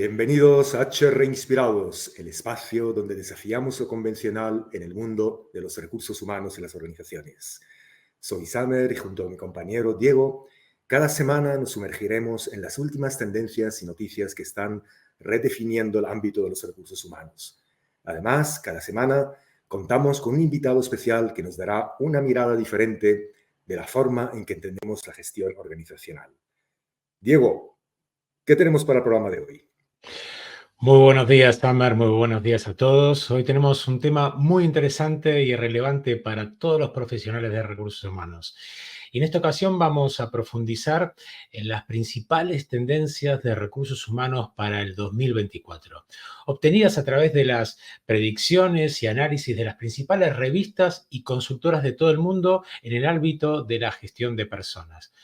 Bienvenidos a HR Inspirados, el espacio donde desafiamos lo convencional en el mundo de los recursos humanos y las organizaciones. Soy Samer y junto a mi compañero Diego, cada semana nos sumergiremos en las últimas tendencias y noticias que están redefiniendo el ámbito de los recursos humanos. Además, cada semana contamos con un invitado especial que nos dará una mirada diferente de la forma en que entendemos la gestión organizacional. Diego, ¿qué tenemos para el programa de hoy? Muy buenos días, Tamer. Muy buenos días a todos. Hoy tenemos un tema muy interesante y relevante para todos los profesionales de recursos humanos. Y en esta ocasión vamos a profundizar en las principales tendencias de recursos humanos para el 2024, obtenidas a través de las predicciones y análisis de las principales revistas y consultoras de todo el mundo en el ámbito de la gestión de personas.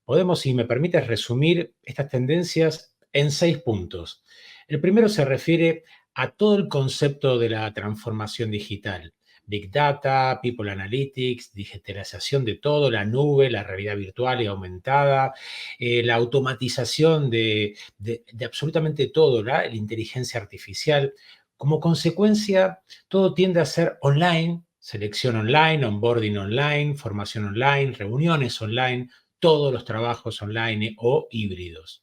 Podemos, si me permites, resumir estas tendencias en 6 puntos. El primero se refiere a todo el concepto de la transformación digital. Big Data, People Analytics, digitalización de todo, la nube, la realidad virtual y aumentada, la automatización de absolutamente todo, la inteligencia artificial. Como consecuencia, todo tiende a ser online, selección online, onboarding online, formación online, reuniones online, todos los trabajos online o híbridos.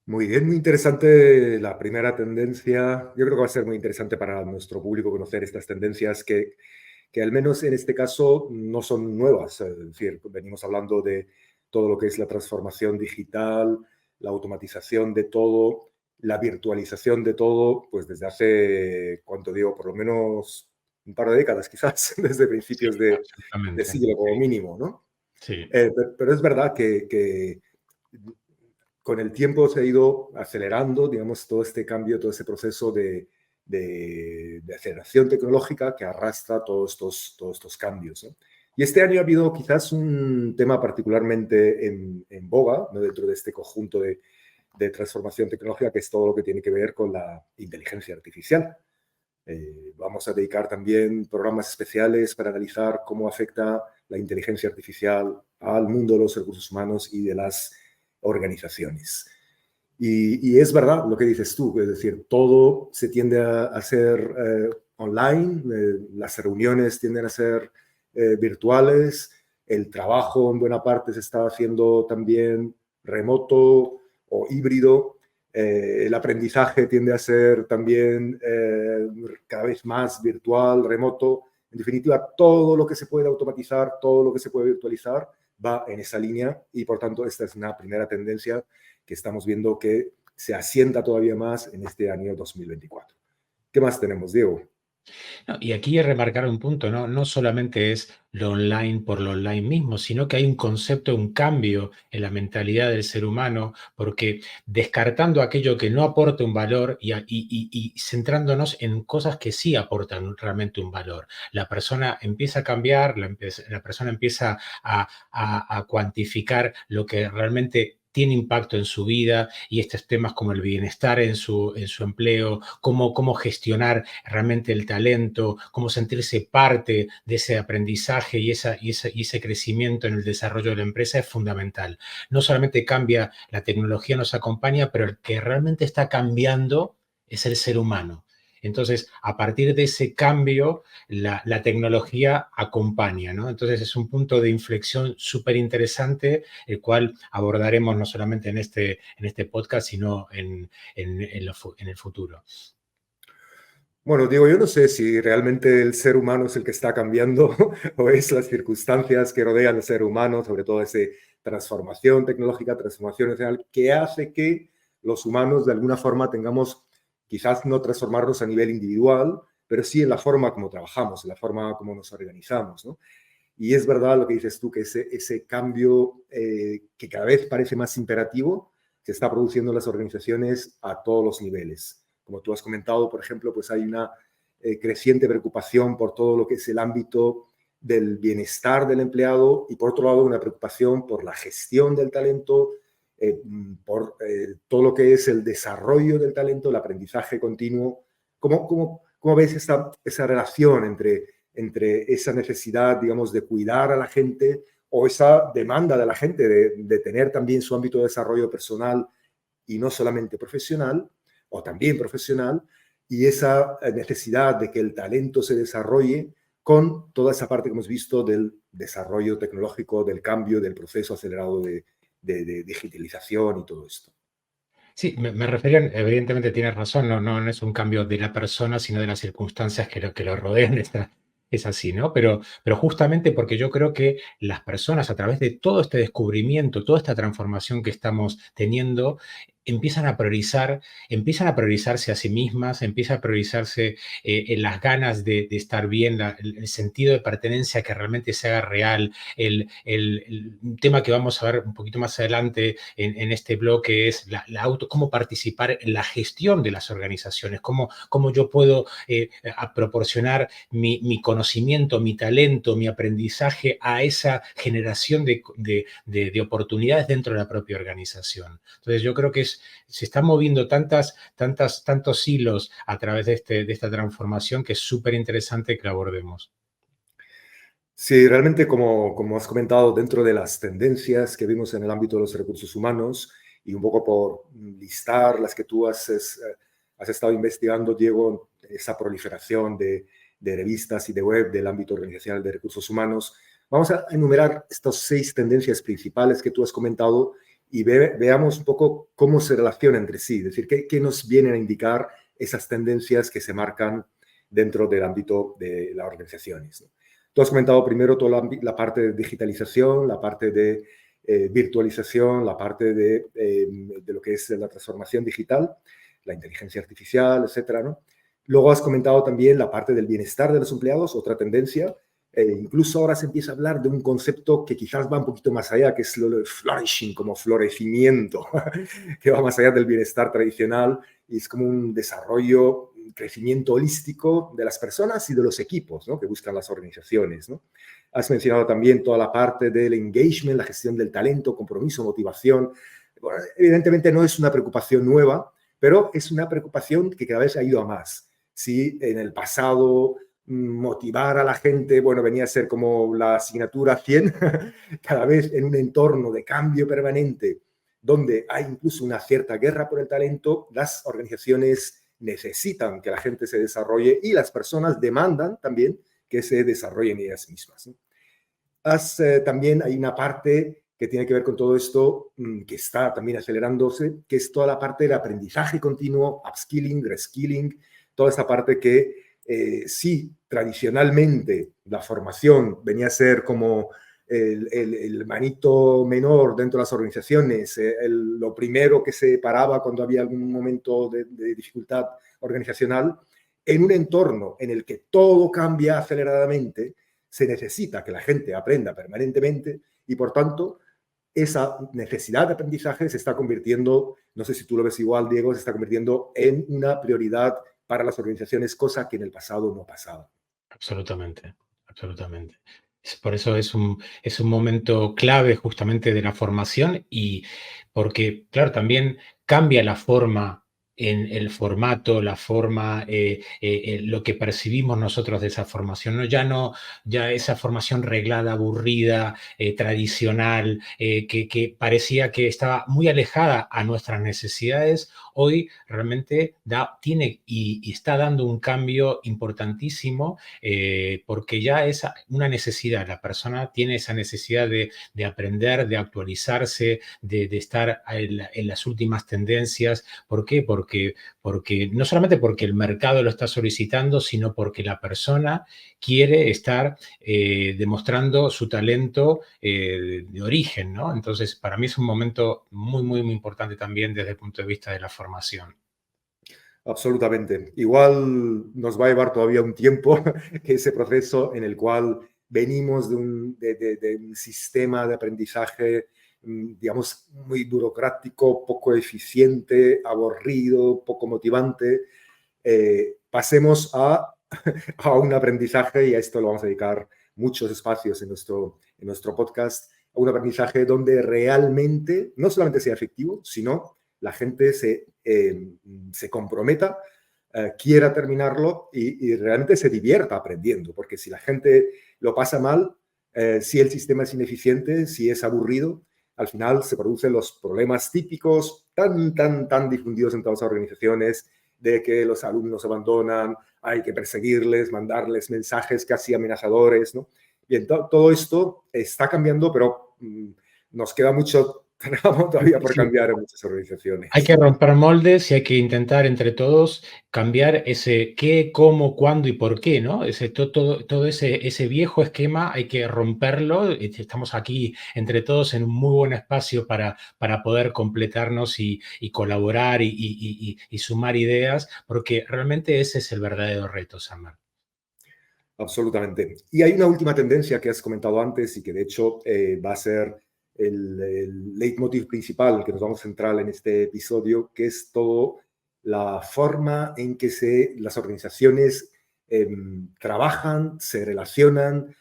Muy bien, muy interesante la primera tendencia. Yo creo que va a ser muy interesante para nuestro público conocer estas tendencias que al menos en este caso no son nuevas. Es decir, venimos hablando de todo lo que es la transformación digital, la automatización de todo, la virtualización de todo, pues desde hace, ¿cuánto digo? Por lo menos un par de décadas quizás, desde Sí, principios de absolutamente. siglo como mínimo, ¿no? Sí. Pero es verdad que con el tiempo se ha ido acelerando, digamos, todo este cambio, todo ese proceso de aceleración tecnológica que arrastra todos estos cambios, ¿no? Y este año ha habido quizás un tema particularmente en boga, ¿no? Dentro de este conjunto de transformación tecnológica, que es todo lo que tiene que ver con la inteligencia artificial. Vamos a dedicar también programas especiales para analizar cómo afecta la inteligencia artificial al mundo de los recursos humanos y de las organizaciones. Y es verdad lo que dices tú, es decir, todo se tiende a hacer online, las reuniones tienden a ser virtuales, el trabajo en buena parte se está haciendo también remoto o híbrido. El aprendizaje tiende a ser también cada vez más virtual, remoto. En definitiva, todo lo que se puede automatizar, todo lo que se puede virtualizar, va en esa línea y por tanto esta es una primera tendencia que estamos viendo que se asienta todavía más en este año 2024. ¿Qué más tenemos, Diego? No, y aquí remarcar un punto, ¿no? No solamente es lo online por lo online mismo, sino que hay un concepto, un cambio en la mentalidad del ser humano, porque descartando aquello que no aporta un valor y centrándonos en cosas que sí aportan realmente un valor. La persona empieza a cambiar, la persona empieza a cuantificar lo que realmente tiene impacto en su vida y estos temas como el bienestar en su empleo, cómo gestionar realmente el talento, cómo sentirse parte de ese aprendizaje y ese crecimiento en el desarrollo de la empresa es fundamental. No solamente cambia, la tecnología nos acompaña, pero el que realmente está cambiando es el ser humano. Entonces, a partir de ese cambio, la tecnología acompaña, ¿no? Entonces, es un punto de inflexión súper interesante, el cual abordaremos no solamente en este podcast, sino en el futuro. Bueno, digo, yo no sé si realmente el ser humano es el que está cambiando o es las circunstancias que rodean al ser humano, sobre todo esa transformación tecnológica, transformación nacional, que hace que los humanos de alguna forma tengamos, quizás no transformarnos a nivel individual, pero sí en la forma como trabajamos, en la forma como nos organizamos, ¿no? Y es verdad lo que dices tú, que ese cambio que cada vez parece más imperativo se está produciendo en las organizaciones a todos los niveles. Como tú has comentado, por ejemplo, pues hay una creciente preocupación por todo lo que es el ámbito del bienestar del empleado y por otro lado una preocupación por la gestión del talento, por todo lo que es el desarrollo del talento, el aprendizaje continuo. ¿Cómo ves esa relación entre esa necesidad, digamos, de cuidar a la gente o esa demanda de la gente de tener también su ámbito de desarrollo personal y no solamente profesional, o también profesional, y esa necesidad de que el talento se desarrolle con toda esa parte que hemos visto del desarrollo tecnológico, del cambio, del proceso acelerado de digitalización y todo esto. Sí, me refería, evidentemente tienes razón, no es un cambio de la persona, sino de las circunstancias que lo rodean, es así, ¿no? Pero justamente porque yo creo que las personas, a través de todo este descubrimiento, toda esta transformación que estamos teniendo, empiezan a priorizarse a sí mismas, empiezan a priorizarse en las ganas de estar bien, el sentido de pertenencia que realmente se haga real, un tema que vamos a ver un poquito más adelante en este bloque es cómo participar en la gestión de las organizaciones, cómo yo puedo proporcionar mi conocimiento, mi talento, mi aprendizaje a esa generación de oportunidades dentro de la propia organización. Entonces, yo creo que se están moviendo tantos hilos a través de esta transformación que es súper interesante que la abordemos. Sí, realmente como has comentado, dentro de las tendencias que vimos en el ámbito de los recursos humanos y un poco por listar las que tú has estado investigando, Diego, esa proliferación de revistas y de web del ámbito organizacional de recursos humanos, vamos a enumerar estas 6 tendencias principales que tú has comentado y veamos un poco cómo se relacionan entre sí, es decir, qué nos vienen a indicar esas tendencias que se marcan dentro del ámbito de las organizaciones, ¿no? Tú has comentado primero toda la parte de digitalización, la parte de virtualización, la parte de lo que es la transformación digital, la inteligencia artificial, etcétera, ¿no? Luego has comentado también la parte del bienestar de los empleados, otra tendencia. Incluso ahora se empieza a hablar de un concepto que quizás va un poquito más allá, que es lo de flourishing, como florecimiento, que va más allá del bienestar tradicional y es como un desarrollo, un crecimiento holístico de las personas y de los equipos, ¿no?, que buscan las organizaciones, ¿no? Has mencionado también toda la parte del engagement, la gestión del talento, compromiso, motivación. Bueno, evidentemente no es una preocupación nueva, pero es una preocupación que cada vez ha ido a más. Si en el pasado motivar a la gente, bueno, venía a ser como la asignatura 100, cada vez en un entorno de cambio permanente, donde hay incluso una cierta guerra por el talento, las organizaciones necesitan que la gente se desarrolle y las personas demandan también que se desarrollen ellas mismas, ¿no? También hay una parte que tiene que ver con todo esto, que está también acelerándose, que es toda la parte del aprendizaje continuo, upskilling, reskilling, toda esta parte que sí, tradicionalmente la formación venía a ser como el manito menor dentro de las organizaciones, lo primero que se paraba cuando había algún momento de dificultad organizacional, en un entorno en el que todo cambia aceleradamente, se necesita que la gente aprenda permanentemente y, por tanto, esa necesidad de aprendizaje se está convirtiendo, no sé si tú lo ves igual, Diego, se está convirtiendo en una prioridad para las organizaciones, cosa que en el pasado no pasaba. Absolutamente, absolutamente. Por eso es un momento clave justamente de la formación y porque, claro, también cambia la forma en el formato, la forma, lo que percibimos nosotros de esa formación, ¿no? Ya esa formación reglada, aburrida, tradicional, que parecía que estaba muy alejada a nuestras necesidades, hoy realmente tiene y está dando un cambio importantísimo porque ya es una necesidad, la persona tiene esa necesidad de aprender, de actualizarse, de estar en las últimas tendencias. ¿Por qué? Porque no solamente porque el mercado lo está solicitando, sino porque la persona quiere estar demostrando su talento de origen, ¿no? Entonces, para mí es un momento muy importante también desde el punto de vista de la formación. Absolutamente. Igual nos va a llevar todavía un tiempo que ese proceso en el cual venimos de un sistema de aprendizaje, digamos, muy burocrático, poco eficiente, aburrido, poco motivante, pasemos a un aprendizaje, y a esto lo vamos a dedicar muchos espacios en nuestro podcast, a un aprendizaje donde realmente no solamente sea efectivo, sino la gente se comprometa, quiera terminarlo y realmente se divierta aprendiendo, porque si la gente lo pasa mal, si el sistema es ineficiente, si es aburrido, al final se producen los problemas típicos tan difundidos en todas las organizaciones de que los alumnos abandonan, hay que perseguirles, mandarles mensajes casi amenazadores, ¿no? Bien, todo esto está cambiando, pero nos queda mucho tramo todavía por Sí. cambiar en muchas Hay que organizaciones. romper moldes y hay que intentar entre todos cambiar ese qué, cómo, cuándo y por qué, ¿no? Todo ese viejo esquema hay que romperlo. Estamos aquí entre todos en un muy buen espacio para poder completarnos y colaborar y sumar ideas, porque realmente ese es el verdadero reto, Samar. Absolutamente. Y hay una última tendencia que has comentado antes y que de hecho va a ser el leitmotiv principal que nos vamos a centrar en este episodio, que es todo la forma en que las organizaciones trabajan, se relacionan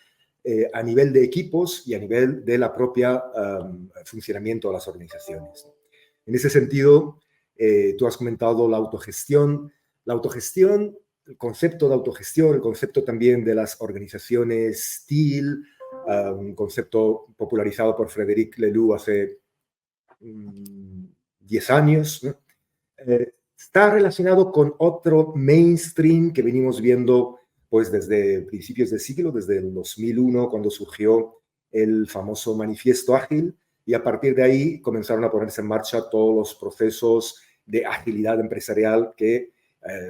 a nivel de equipos y a nivel de la propia funcionamiento de las organizaciones. En ese sentido, tú has comentado la autogestión. La autogestión, el concepto de autogestión, el concepto también de las organizaciones TEAL, un concepto popularizado por Frédéric Laloux hace 10 años, ¿no? Está relacionado con otro mainstream que venimos viendo pues desde principios del siglo, desde el 2001, cuando surgió el famoso Manifiesto Ágil, y a partir de ahí comenzaron a ponerse en marcha todos los procesos de agilidad empresarial que,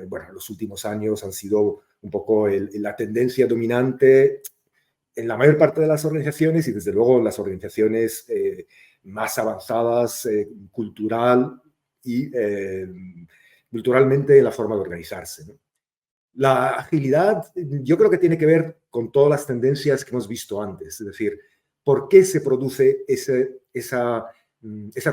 bueno, en los últimos años han sido un poco la tendencia dominante en la mayor parte de las organizaciones y desde luego las organizaciones más avanzadas cultural y culturalmente en la forma de organizarse, ¿no? La agilidad yo creo que tiene que ver con todas las tendencias que hemos visto antes, es decir, ¿por qué se produce esa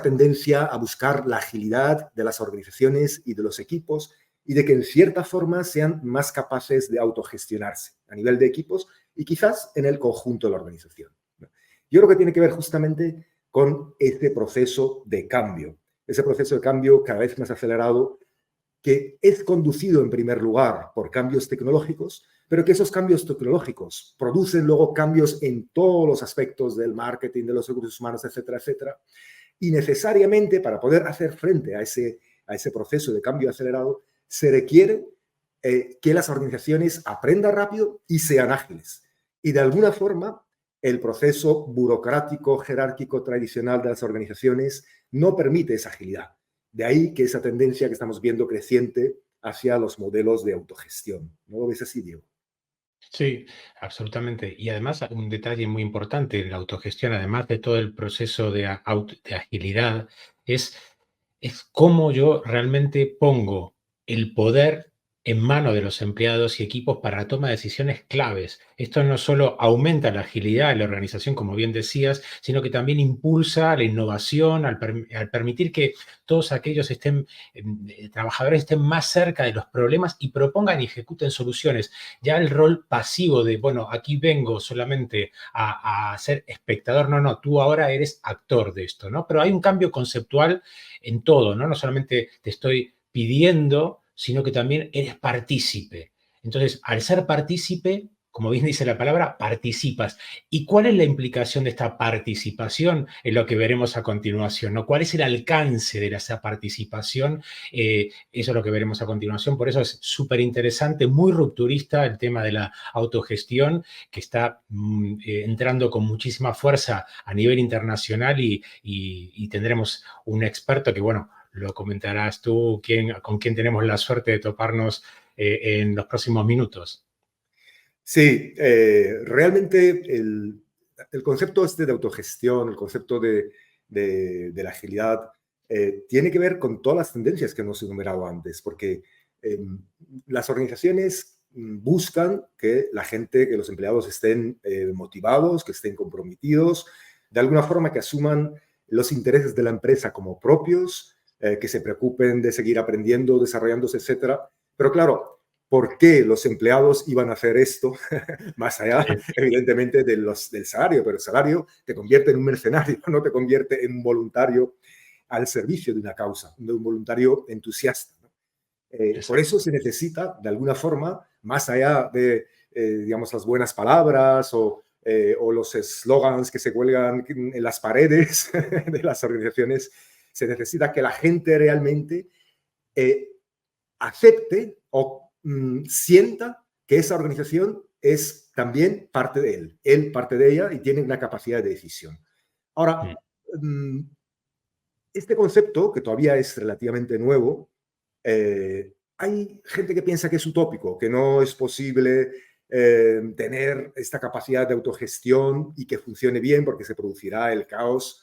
tendencia a buscar la agilidad de las organizaciones y de los equipos y de que en cierta forma sean más capaces de autogestionarse a nivel de equipos y quizás en el conjunto de la organización? Yo creo que tiene que ver justamente con ese proceso de cambio, ese proceso de cambio cada vez más acelerado que es conducido en primer lugar por cambios tecnológicos, pero que esos cambios tecnológicos producen luego cambios en todos los aspectos del marketing, de los recursos humanos, etcétera, etcétera. Y necesariamente para poder hacer frente a ese proceso de cambio acelerado, se requiere que las organizaciones aprendan rápido y sean ágiles. Y de alguna forma, el proceso burocrático, jerárquico, tradicional de las organizaciones no permite esa agilidad. De ahí que esa tendencia que estamos viendo creciente hacia los modelos de autogestión. ¿No lo ves así, Diego? Sí, absolutamente. Y además un detalle muy importante en la autogestión, además de todo el proceso de agilidad, es, es cómo yo realmente pongo el poder en mano de los empleados y equipos para la toma de decisiones claves. Esto no solo aumenta la agilidad de la organización, como bien decías, sino que también impulsa la innovación al permitir que todos aquellos trabajadores estén más cerca de los problemas y propongan y ejecuten soluciones. Ya el rol pasivo de, bueno, aquí vengo solamente a ser espectador, no, no, tú ahora eres actor de esto, ¿no? Pero hay un cambio conceptual en todo, ¿no? No solamente te estoy pidiendo, sino que también eres partícipe. Entonces, al ser partícipe, como bien dice la palabra, participas. ¿Y cuál es la implicación de esta participación? En lo que veremos a continuación, ¿no? ¿Cuál es el alcance de esa participación? Eso es lo que veremos a continuación. Por eso es súper interesante, muy rupturista el tema de la autogestión, que está entrando con muchísima fuerza a nivel internacional y tendremos un experto que, bueno, lo comentarás tú, con quien tenemos la suerte de toparnos en los próximos minutos. Sí, realmente el concepto este de autogestión, el concepto de la agilidad, tiene que ver con todas las tendencias que hemos enumerado antes, porque las organizaciones buscan que la gente, que los empleados estén motivados, que estén comprometidos, de alguna forma que asuman los intereses de la empresa como propios, que se preocupen de seguir aprendiendo, desarrollándose, etcétera. Pero claro, ¿por qué los empleados iban a hacer esto? Más allá, Sí, evidentemente, del salario, pero el salario te convierte en un mercenario, no te convierte en un voluntario al servicio de una causa, de un voluntario entusiasta, ¿no? Por exacto. eso se necesita, de alguna forma, más allá de, digamos, las buenas palabras o los eslogans que se cuelgan en las paredes de las organizaciones. Se necesita que la gente realmente acepte o sienta que esa organización es también parte de él parte de ella y tiene una capacidad de decisión. Ahora, este concepto, que todavía es relativamente nuevo, hay gente que piensa que es utópico, que no es posible tener esta capacidad de autogestión y que funcione bien porque se producirá el caos.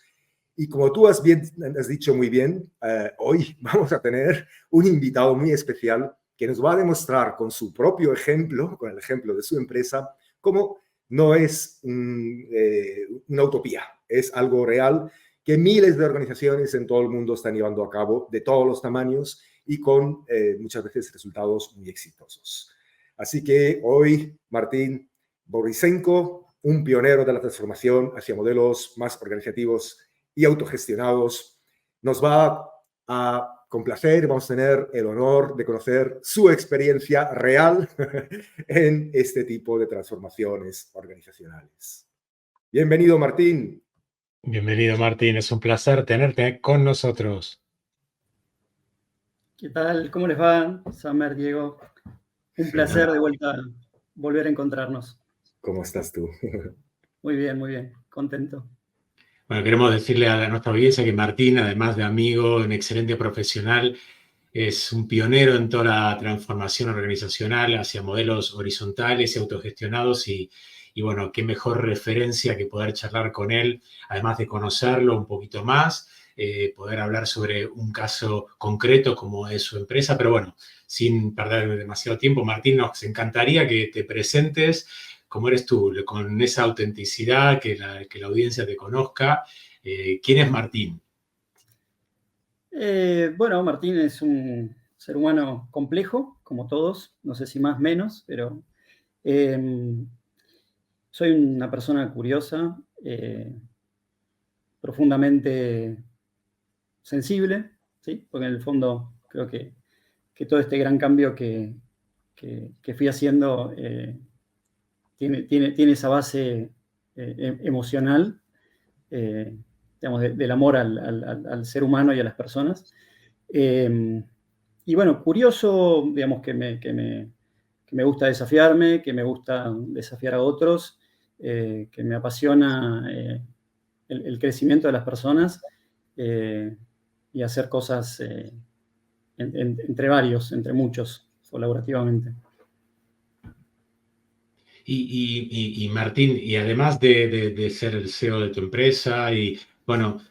Y como tú has dicho muy bien, hoy vamos a tener un invitado muy especial que nos va a demostrar con su propio ejemplo, con el ejemplo de su empresa, cómo no es una utopía, es algo real que miles de organizaciones en todo el mundo están llevando a cabo, de todos los tamaños y con muchas veces resultados muy exitosos. Así que hoy, Martín Borisenko, un pionero de la transformación hacia modelos más organizativos y autogestionados, nos va a complacer, vamos a tener el honor de conocer su experiencia real en este tipo de transformaciones organizacionales. Bienvenido, Martín. Bienvenido, Martín. Es un placer tenerte con nosotros. ¿Qué tal? ¿Cómo les va? Samer, Diego. Un placer de vuelta volver a encontrarnos. ¿Cómo estás tú? Muy bien, contento. Bueno, queremos decirle a nuestra audiencia que Martín, además de amigo, un excelente profesional, es un pionero en toda la transformación organizacional hacia modelos horizontales y autogestionados y bueno, qué mejor referencia que poder charlar con él, además de conocerlo un poquito más, poder hablar sobre un caso concreto como es su empresa, pero bueno, sin perder demasiado tiempo, Martín, nos encantaría que te presentes como eres tú, con esa autenticidad, que la audiencia te conozca. ¿Quién es Martín? Bueno, Martín es un ser humano complejo, como todos, no sé si más o menos, pero soy una persona curiosa, profundamente sensible, ¿sí? Porque en el fondo creo que todo este gran cambio que fui haciendo tiene esa base emocional, digamos, del amor al ser humano y a las personas. Y bueno, curioso, digamos, que me gusta desafiarme, que me gusta desafiar a otros, que me apasiona el crecimiento de las personas y hacer cosas entre varios, entre muchos, colaborativamente. Y Martín, y además de ser el CEO de tu empresa, y bueno,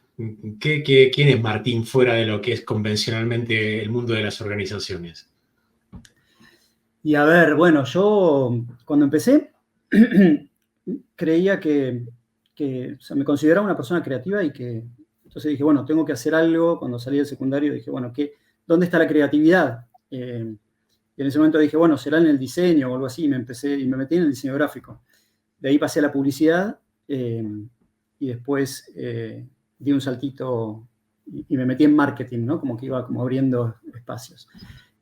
¿quién es Martín fuera de lo que es convencionalmente el mundo de las organizaciones? Y a ver, bueno, yo cuando empecé creía que o sea, me consideraba una persona creativa y que entonces dije, bueno, tengo que hacer algo. Cuando salí del secundario dije, bueno, ¿dónde está la creatividad? Y en ese momento dije, bueno, será en el diseño o algo así, y me metí en el diseño gráfico. De ahí pasé a la publicidad y después di un saltito y me metí en marketing, ¿no? Como que iba como abriendo espacios.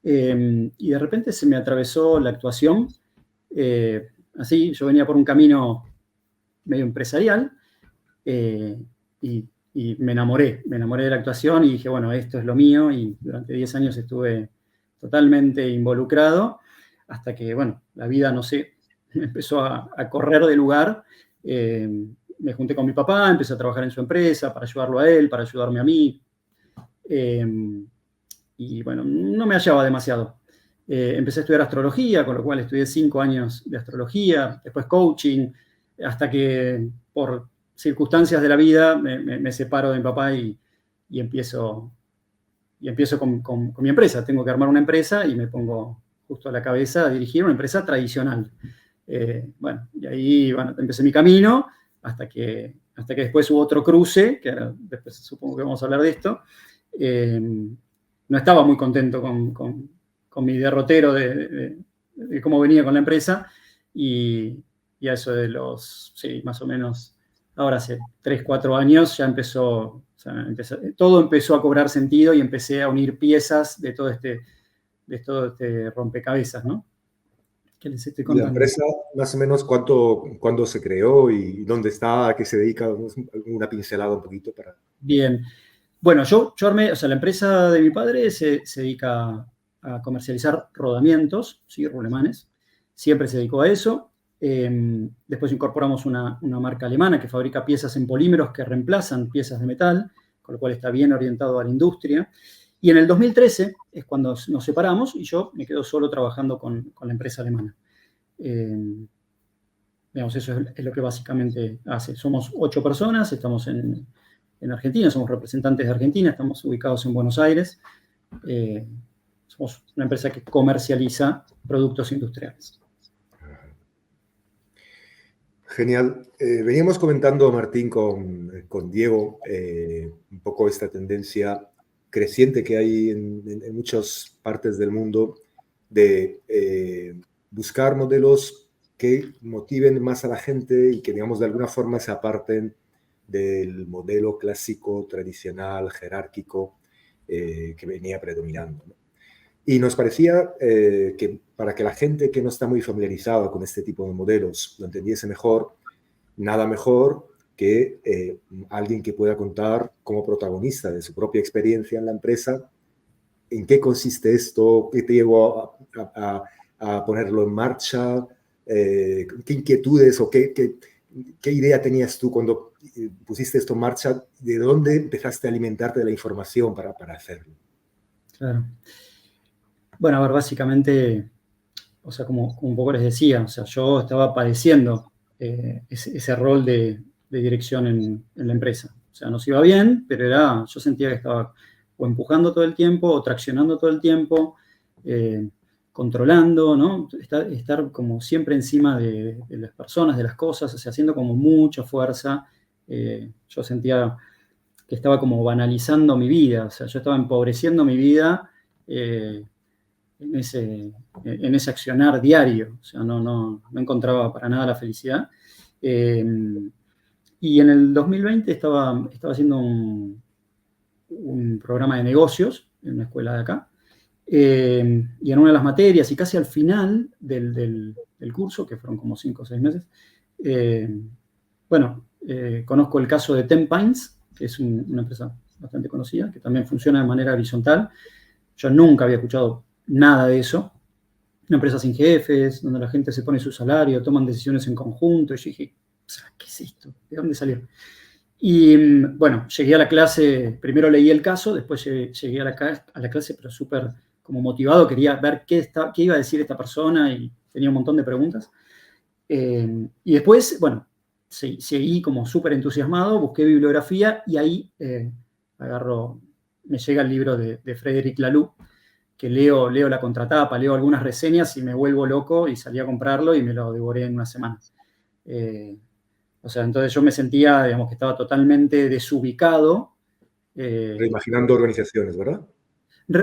Y de repente se me atravesó la actuación. Así, yo venía por un camino medio empresarial y me enamoré de la actuación y dije, bueno, esto es lo mío, y durante 10 años estuve totalmente involucrado hasta que, bueno, la vida, no sé, me empezó a correr de lugar. Me junté con mi papá, empecé a trabajar en su empresa para ayudarlo a él, para ayudarme a mí. Y bueno, no me hallaba demasiado. Empecé a estudiar astrología, con lo cual estudié 5 años de astrología, después coaching, hasta que por circunstancias de la vida me separo de mi papá y empiezo con mi empresa. Tengo que armar una empresa y me pongo justo a la cabeza a dirigir una empresa tradicional. Bueno, y ahí bueno, empecé mi camino hasta que después hubo otro cruce, que ahora después supongo que vamos a hablar de esto. No estaba muy contento con mi derrotero de cómo venía con la empresa y a eso de los, sí, más o menos, ahora hace 3, 4 años ya todo empezó a cobrar sentido y empecé a unir piezas de todo este rompecabezas, ¿no? que les estoy ¿La contando. empresa, más o menos, cuándo se creó y dónde está, a qué se dedica? Una pincelada un poquito para... Bien. Bueno, yo armé, o sea, la empresa de mi padre se dedica a comercializar rodamientos, ¿sí? Rulemanes. Siempre se dedicó a eso. Después incorporamos una marca alemana que fabrica piezas en polímeros que reemplazan piezas de metal, con lo cual está bien orientado a la industria. Y en el 2013 es cuando nos separamos y yo me quedo solo trabajando con la empresa alemana. Digamos, eso es lo que básicamente hace. Somos 8 personas, estamos en Argentina, somos representantes de Argentina, estamos ubicados en Buenos Aires. Somos una empresa que comercializa productos industriales. Genial. Veníamos comentando, Martín, con Diego, un poco esta tendencia creciente que hay en muchas partes del mundo de buscar modelos que motiven más a la gente y que, digamos, de alguna forma se aparten del modelo clásico, tradicional, jerárquico que venía predominando, ¿no? Y nos parecía que para que la gente que no está muy familiarizada con este tipo de modelos lo entendiese mejor, nada mejor que alguien que pueda contar como protagonista de su propia experiencia en la empresa en qué consiste esto, qué te llevó a ponerlo en marcha, qué inquietudes o qué idea tenías tú cuando pusiste esto en marcha, de dónde empezaste a alimentarte de la información para hacerlo. Claro. Bueno, a ver, básicamente, o sea, como un poco les decía, o sea, yo estaba padeciendo ese rol de dirección en la empresa. O sea, nos iba bien, pero yo sentía que estaba o empujando todo el tiempo, o traccionando todo el tiempo, controlando, ¿no? Estar como siempre encima de las personas, de las cosas, o sea, haciendo como mucha fuerza. Yo sentía que estaba como banalizando mi vida, o sea, yo estaba empobreciendo mi vida en ese accionar diario, o sea, no encontraba para nada la felicidad. Y en el 2020 estaba haciendo un programa de negocios en una escuela de acá, y en una de las materias, y casi al final del curso, que fueron como 5 o 6 meses, conozco el caso de Ten Pines, que es una empresa bastante conocida, que también funciona de manera horizontal. Yo nunca había escuchado nada de eso. Una empresa sin jefes, donde la gente se pone su salario, toman decisiones en conjunto. Y yo dije, ¿qué es esto? ¿De dónde salió? Y bueno, llegué a la clase, primero leí el caso, después llegué a la clase, pero súper como motivado, quería ver qué iba a decir esta persona y tenía un montón de preguntas. Y después, bueno, seguí como súper entusiasmado, busqué bibliografía y ahí me llega el libro de Frédéric Laloux, que leo la contratapa, leo algunas reseñas y me vuelvo loco y salí a comprarlo y me lo devoré en una semana. O sea, entonces yo me sentía, digamos, que estaba totalmente desubicado. Reimaginando organizaciones, ¿verdad?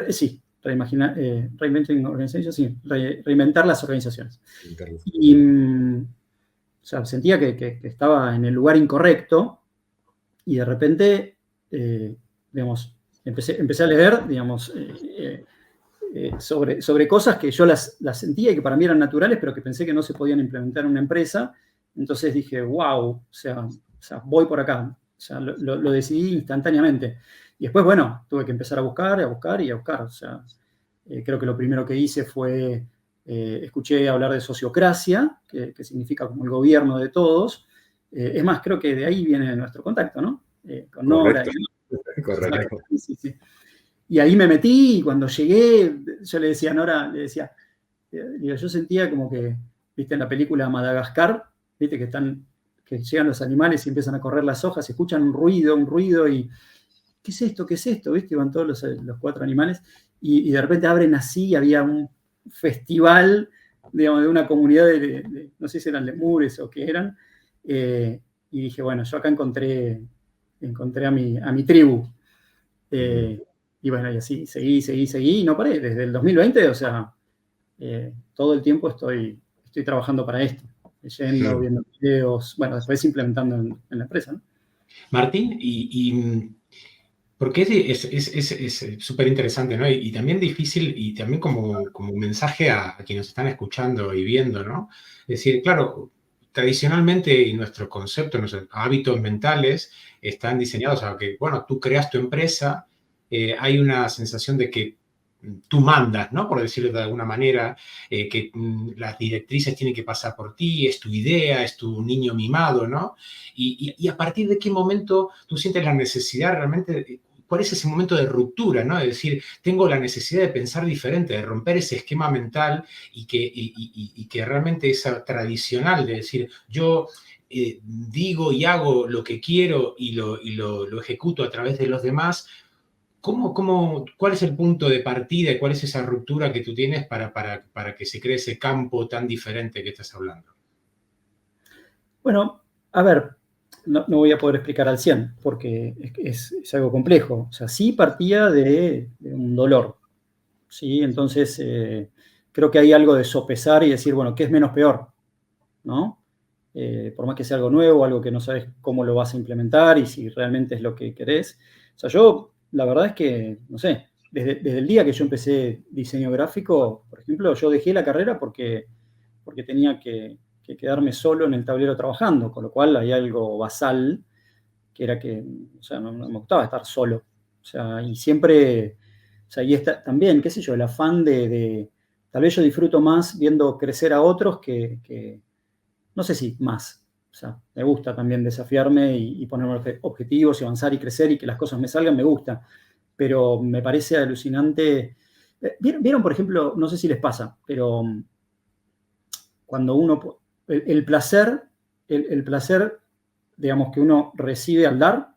Sí, Reinventing Organizations, sí, reinventar las organizaciones. Y, o sea, sentía que estaba en el lugar incorrecto y de repente, digamos, empecé a leer, digamos, sobre cosas que yo las sentía y que para mí eran naturales, pero que pensé que no se podían implementar en una empresa. Entonces dije, wow, o sea voy por acá. O sea, lo decidí instantáneamente. Y después, bueno, tuve que empezar a buscar. O sea, creo que lo primero que hice fue, escuché hablar de sociocracia, que significa como el gobierno de todos. Es más, creo que de ahí viene nuestro contacto, ¿no? Con Nora. Correcto. Sí. Y ahí me metí y cuando llegué, yo le decía a Nora, yo sentía como que, viste, en la película Madagascar, viste, que llegan los animales y empiezan a correr las hojas, y escuchan un ruido y ¿qué es esto? ¿Qué es esto? ¿Viste? Iban todos los 4 animales y de repente abren así y había un festival, digamos, de una comunidad de no sé si eran lemures o qué eran, y dije, bueno, yo acá encontré a mi tribu. Y bueno, y así seguí y no paré. Desde el 2020, o sea, todo el tiempo estoy trabajando para esto, leyendo, viendo videos, bueno, después implementando en la empresa, ¿no? Martín, y Porque es súper interesante, ¿no? Y también difícil, y también como mensaje a quienes nos están escuchando y viendo, ¿no? Es decir, claro, tradicionalmente nuestros conceptos, nuestros hábitos mentales están diseñados a que, bueno, tú creas tu empresa, hay una sensación de que tú mandas, ¿no? Por decirlo de alguna manera, que las directrices tienen que pasar por ti, es tu idea, es tu niño mimado, ¿no? Y a partir de qué momento tú sientes la necesidad realmente, ¿cuál es ese momento de ruptura, ¿no? Es decir, tengo la necesidad de pensar diferente, de romper ese esquema mental y que realmente esa tradicional de decir, yo digo y hago lo que quiero y lo ejecuto a través de los demás. ¿Cuál es el punto de partida y cuál es esa ruptura que tú tienes para que se cree ese campo tan diferente que estás hablando? Bueno, a ver, no voy a poder explicar al 100 porque es algo complejo. O sea, sí partía de un dolor, ¿sí? Entonces, creo que hay algo de sopesar y decir, bueno, ¿qué es menos peor? ¿No? Por más que sea algo nuevo, algo que no sabes cómo lo vas a implementar y si realmente es lo que querés. O sea, yo, la verdad es que, no sé, desde el día que yo empecé diseño gráfico, por ejemplo, yo dejé la carrera porque tenía que quedarme solo en el tablero trabajando, con lo cual hay algo basal, que era que, o sea, no me gustaba estar solo. O sea, y siempre, o sea, y está también, qué sé yo, el afán tal vez yo disfruto más viendo crecer a otros que no sé si más. O sea, me gusta también desafiarme y ponerme objetivos y avanzar y crecer y que las cosas me salgan, me gusta. Pero me parece alucinante. ¿Vieron, por ejemplo, no sé si les pasa, pero cuando uno, el placer, el placer, digamos, que uno recibe al dar,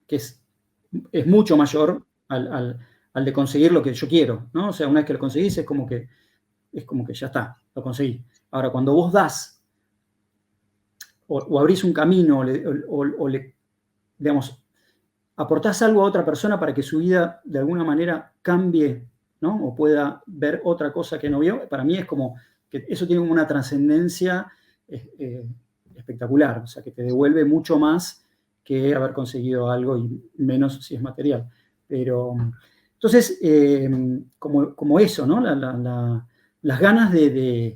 que es mucho mayor al de conseguir lo que yo quiero, ¿no? O sea, una vez que lo conseguís es como que ya está, lo conseguí. Ahora, cuando vos das o abrís un camino o le, digamos, aportás algo a otra persona para que su vida de alguna manera cambie, ¿no? O pueda ver otra cosa que no vio, para mí es como que eso tiene una trascendencia espectacular, o sea, que te devuelve mucho más que haber conseguido algo y menos si es material. Pero, entonces, como eso, ¿no? Las ganas de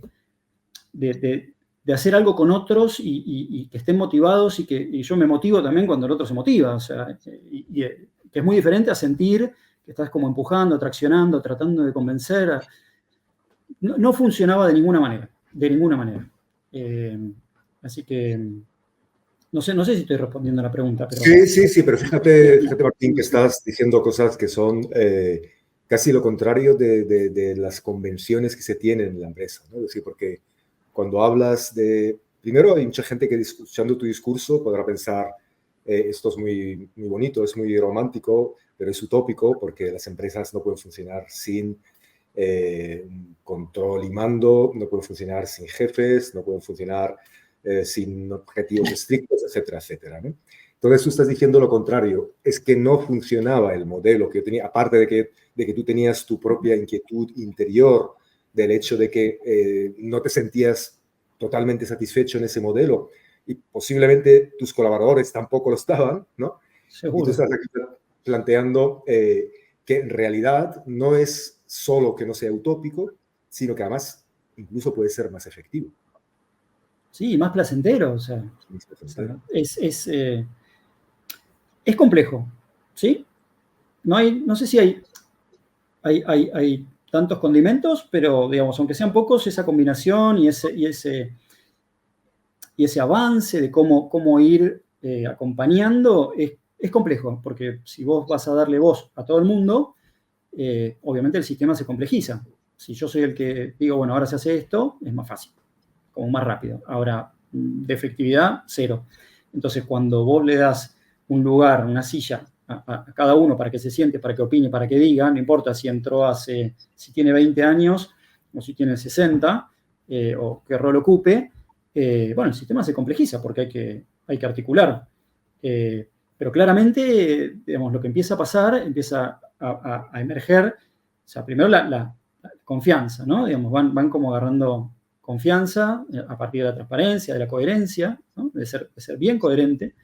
hacer algo con otros y que estén motivados y yo me motivo también cuando el otro se motiva, o sea, que es muy diferente a sentir que estás como empujando, traccionando, tratando de convencer. No funcionaba de ninguna manera, de ninguna manera. Así que no sé si estoy respondiendo a la pregunta, pero... Sí, pero fíjate, Martín, que estás diciendo cosas que son casi lo contrario de las convenciones que se tienen en la empresa, ¿no? Es decir, porque cuando hablas de... Primero, hay mucha gente que escuchando tu discurso podrá pensar, esto es muy, muy bonito, es muy romántico, pero es utópico porque las empresas no pueden funcionar sin control y mando, no pueden funcionar sin jefes, no pueden funcionar sin objetivos estrictos, etcétera, etcétera, ¿no? Entonces tú estás diciendo lo contrario, es que no funcionaba el modelo que yo tenía, aparte de que tú tenías tu propia inquietud interior del hecho de que no te sentías totalmente satisfecho en ese modelo y posiblemente tus colaboradores tampoco lo estaban, ¿no? Seguro. Y tú estás aquí planteando que en realidad no es solo que no sea utópico, sino que además incluso puede ser más efectivo. Sí, más placentero, o sea es complejo, ¿sí? No sé si hay tantos condimentos, pero digamos, aunque sean pocos, esa combinación y ese avance de cómo ir acompañando es complejo, porque si vos vas a darle voz a todo el mundo, obviamente el sistema se complejiza. Si yo soy el que digo, bueno, ahora se hace esto, es más fácil, como más rápido. Ahora, de efectividad, cero. Entonces, cuando vos le das un lugar, una silla a cada uno para que se siente, para que opine, para que diga, no importa si entró si tiene 20 años o si tiene 60, o qué rol ocupe, bueno, el sistema se complejiza porque hay que articular. Pero claramente, digamos, lo que empieza a pasar, empieza a emerger, o sea, primero la confianza, ¿no? Digamos, van como agarrando confianza a partir de la transparencia, de la coherencia, ¿no? de ser bien coherente.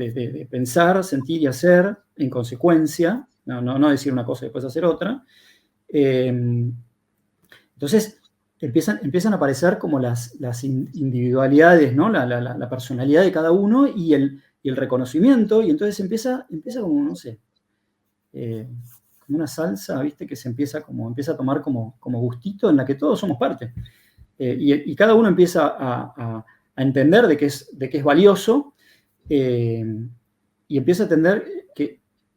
de pensar, sentir y hacer en consecuencia, no decir una cosa y después hacer otra. Entonces, empiezan a aparecer como las individualidades, ¿no? La personalidad de cada uno y el reconocimiento, y entonces empieza como, no sé, como una salsa, ¿viste? Que empieza a tomar como gustito, en la que todos somos parte. Y cada uno empieza a entender de que es valioso, y empieza a entender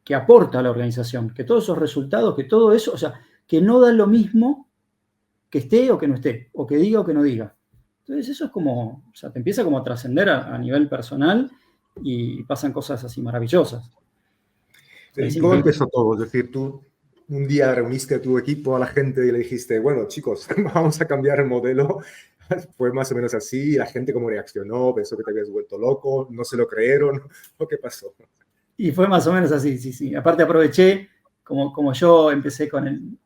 que aporta a la organización, que todos esos resultados, que todo eso, o sea, que no da lo mismo que esté o que no esté, o que diga o que no diga. Entonces eso es como, o sea, te empieza como a trascender a nivel personal y pasan cosas así maravillosas. ¿Y cómo empezó todo? Es decir, tú un día reuniste a tu equipo, a la gente, y le dijiste, bueno, chicos, vamos a cambiar el modelo. Fue más o menos así. La gente cómo reaccionó, pensó que te habías vuelto loco, no se lo creyeron, ¿o qué pasó? Y fue más o menos así, sí. Aparte aproveché, como yo empecé con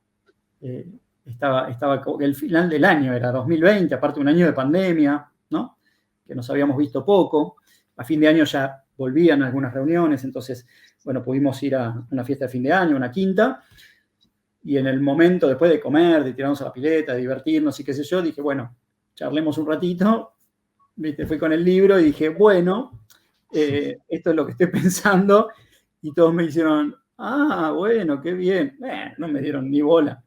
estaba el final del año, era 2020, aparte un año de pandemia, ¿no? Que nos habíamos visto poco. A fin de año ya volvían algunas reuniones, entonces, bueno, pudimos ir a una fiesta de fin de año, una quinta, y en el momento, después de comer, de tirarnos a la pileta, de divertirnos y qué sé yo, dije, bueno, charlemos un ratito, ¿viste? Fui con el libro y dije, bueno, esto es lo que estoy pensando, y todos me hicieron, bueno, qué bien. No me dieron ni bola.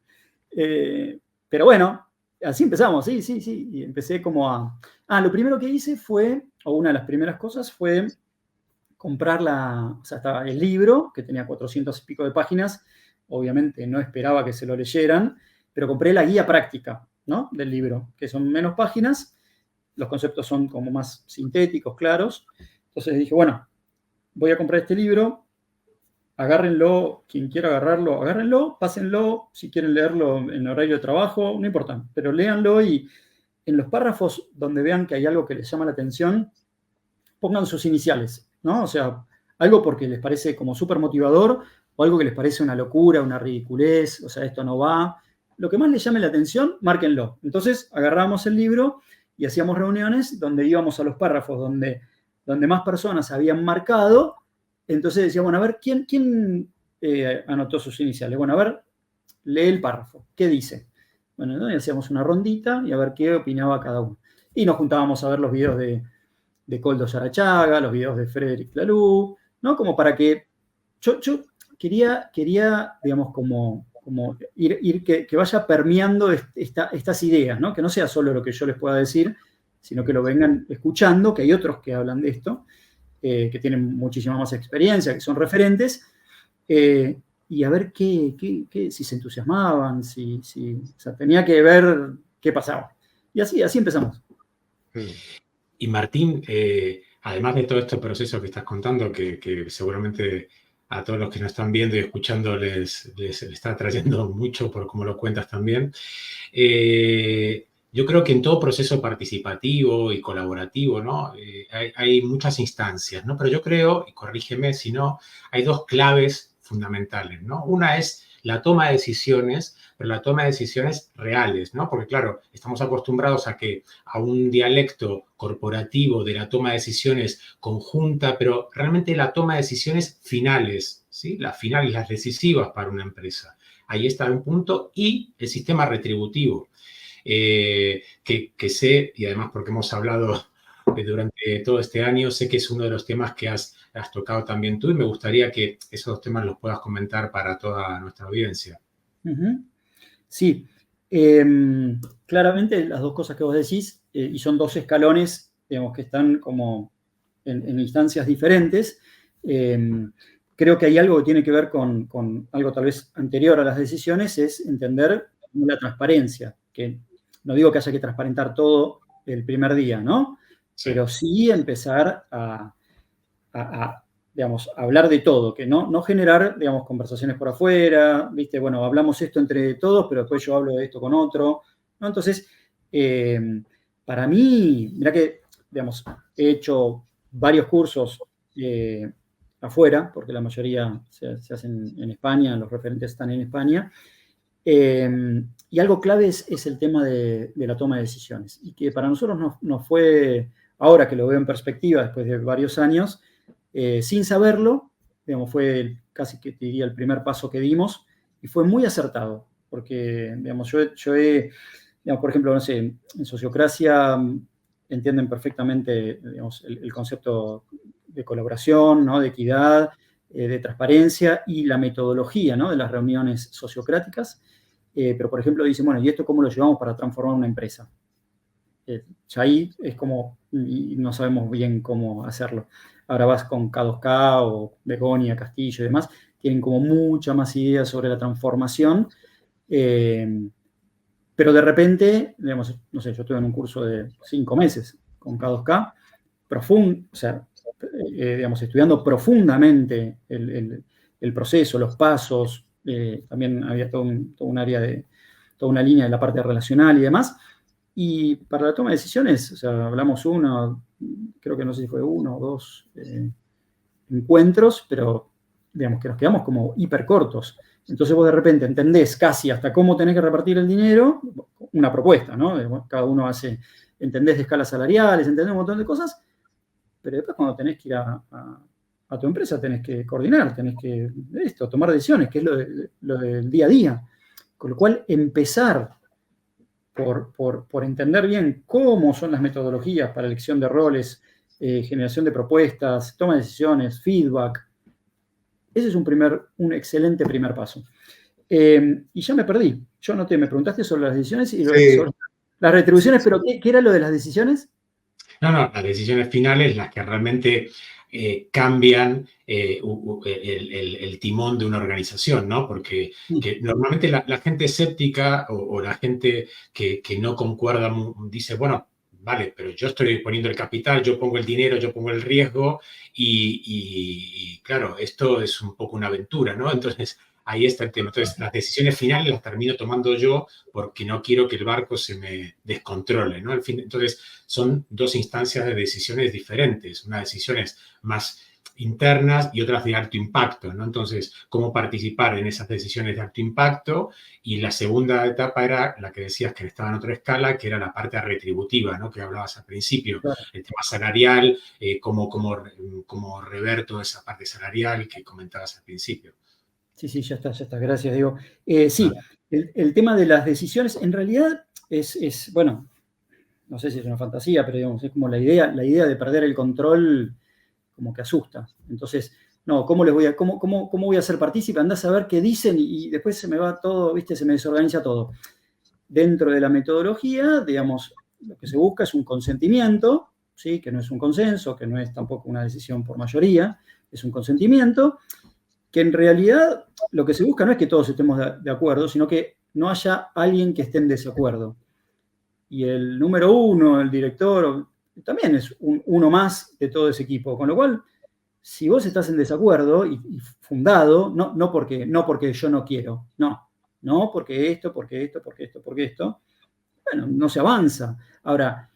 Pero bueno, así empezamos, sí. Y empecé como lo primero que hice fue, o una de las primeras cosas fue comprar estaba el libro, que tenía 400 y pico de páginas. Obviamente no esperaba que se lo leyeran, pero compré la guía práctica, ¿no? Del libro, que son menos páginas, los conceptos son como más sintéticos, claros. Entonces dije, bueno, voy a comprar este libro, agárrenlo, quien quiera agarrarlo, agárrenlo, pásenlo, si quieren leerlo en horario de trabajo, no importa, pero léanlo, y en los párrafos donde vean que hay algo que les llama la atención, pongan sus iniciales, ¿no? O sea, algo porque les parece como súper motivador, o algo que les parece una locura, una ridiculez, o sea, esto no va. Lo que más les llame la atención, márquenlo. Entonces agarramos el libro y hacíamos reuniones donde íbamos a los párrafos donde más personas habían marcado. Entonces decía, bueno, a ver, ¿quién anotó sus iniciales? Bueno, a ver, lee el párrafo. ¿Qué dice? Bueno, ¿no? Y hacíamos una rondita y a ver qué opinaba cada uno. Y nos juntábamos a ver los videos de Koldo Yarachaga, los videos de Frédéric Laloux, ¿no? Como para que yo quería, digamos, como ir que vaya permeando estas ideas, ¿no? Que no sea solo lo que yo les pueda decir, sino que lo vengan escuchando, que hay otros que hablan de esto, que tienen muchísima más experiencia, que son referentes, y a ver si se entusiasmaban, o sea, tenía que ver qué pasaba. Y así empezamos. Y Martín, además de todo este proceso que estás contando, que seguramente a todos los que nos están viendo y escuchando les está trayendo mucho por cómo lo cuentas también, yo creo que en todo proceso participativo y colaborativo, ¿no? Hay muchas instancias, ¿no? Pero yo creo, y corrígeme si no, hay dos claves fundamentales, ¿no? Una es la toma de decisiones, pero la toma de decisiones reales, ¿no? Porque, claro, estamos acostumbrados a un dialecto corporativo de la toma de decisiones conjunta, pero realmente la toma de decisiones finales, ¿sí? Las finales, las decisivas para una empresa. Ahí está un punto. Y el sistema retributivo, que sé, y además porque hemos hablado durante todo este año, sé que es uno de los temas que has tocado también tú, y me gustaría que esos dos temas los puedas comentar para toda nuestra audiencia. Sí, claramente las dos cosas que vos decís, y son dos escalones, digamos, que están como en instancias diferentes. Creo que hay algo que tiene que ver con algo tal vez anterior a las decisiones, es entender la transparencia, que no digo que haya que transparentar todo el primer día, ¿no? Sí. Pero sí empezar a digamos, hablar de todo, que no generar, digamos, conversaciones por afuera, ¿viste? Bueno, hablamos esto entre todos, pero después yo hablo de esto con otro, ¿no? Entonces, para mí, mirá que, digamos, he hecho varios cursos afuera, porque la mayoría se hacen en España, los referentes están en España, y algo clave es el tema de la toma de decisiones, y que para nosotros nos fue, ahora que lo veo en perspectiva, después de varios años, sin saberlo, digamos, fue casi que te diría el primer paso que dimos, y fue muy acertado, porque, digamos, yo he, digamos, por ejemplo, no sé, en Sociocracia entienden perfectamente, digamos, el concepto de colaboración, ¿no? De equidad, de transparencia y la metodología, ¿no? De las reuniones sociocráticas. Pero, por ejemplo, dicen, bueno, ¿y esto cómo lo llevamos para transformar una empresa? Ya ahí es como, y no sabemos bien cómo hacerlo. Ahora vas con K2K o Begonia, Castillo y demás, tienen como mucha más idea sobre la transformación, pero de repente, digamos, no sé, yo estuve en un curso de 5 meses con K2K, o sea, digamos, estudiando profundamente el proceso, los pasos, también había todo un área toda una línea de la parte relacional y demás, y para la toma de decisiones, o sea, hablamos creo que no sé si fue 1 o 2 encuentros, pero digamos que nos quedamos como hiper cortos. Entonces vos de repente entendés casi hasta cómo tenés que repartir el dinero, una propuesta, ¿no? Cada uno entendés de escalas salariales, entendés un montón de cosas, pero después cuando tenés que ir a tu empresa tenés que coordinar, tenés que tomar decisiones, que es lo del día a día. Con lo cual empezar por entender bien cómo son las metodologías para elección de roles, generación de propuestas, toma de decisiones, feedback. Ese es un excelente primer paso. Y ya me perdí. Yo noté, me preguntaste sobre las decisiones y sobre las retribuciones, pero ¿qué era lo de las decisiones? No, las decisiones finales, las que realmente cambian el timón de una organización, ¿no? Porque normalmente la gente escéptica o la gente que no concuerda dice, bueno, vale, pero yo estoy poniendo el capital, yo pongo el dinero, yo pongo el riesgo y claro, esto es un poco una aventura, ¿no? Entonces, ahí está el tema. Entonces, las decisiones finales las termino tomando yo porque no quiero que el barco se me descontrole, ¿no? Entonces, son dos instancias de decisiones diferentes. Una decisiones más internas y otras de alto impacto, ¿no? Entonces, cómo participar en esas decisiones de alto impacto. Y la segunda etapa era la que decías que estaba en otra escala, que era la parte retributiva, ¿no? Que hablabas al principio. Claro. El tema salarial, cómo reverto esa parte salarial que comentabas al principio. Sí, ya está. Gracias, Diego. Sí, el tema de las decisiones, en realidad es, bueno, no sé si es una fantasía, pero digamos, es como la idea de perder el control como que asusta. Entonces, no, ¿cómo voy a ser partícipe? Andás a ver qué dicen y después se me va todo, ¿viste? Se me desorganiza todo. Dentro de la metodología, digamos, lo que se busca es un consentimiento, ¿sí? Que no es un consenso, que no es tampoco una decisión por mayoría, es un consentimiento, que en realidad lo que se busca no es que todos estemos de acuerdo, sino que no haya alguien que esté en desacuerdo. Y el número 1, el director, también es uno más de todo ese equipo. Con lo cual, si vos estás en desacuerdo y fundado, no porque yo no quiero, no porque esto, bueno, no se avanza. Ahora,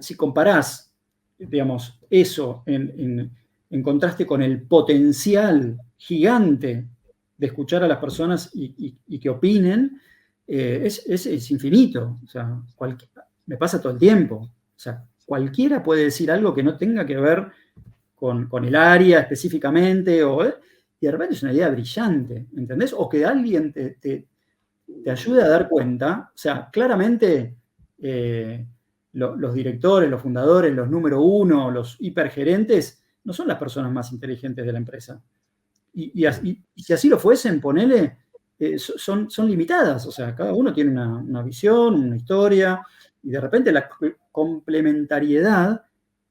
si comparás, digamos, eso en contraste con el potencial gigante de escuchar a las personas y que opinen, es infinito. O sea, me pasa todo el tiempo. O sea, cualquiera puede decir algo que no tenga que ver con el área específicamente, y de repente es una idea brillante, ¿entendés? O que alguien te ayude a dar cuenta. O sea, claramente los directores, los fundadores, los número 1, los hipergerentes, no son las personas más inteligentes de la empresa. Y si así lo fuesen, ponele, son limitadas. O sea, cada uno tiene una visión, una historia, y de repente la complementariedad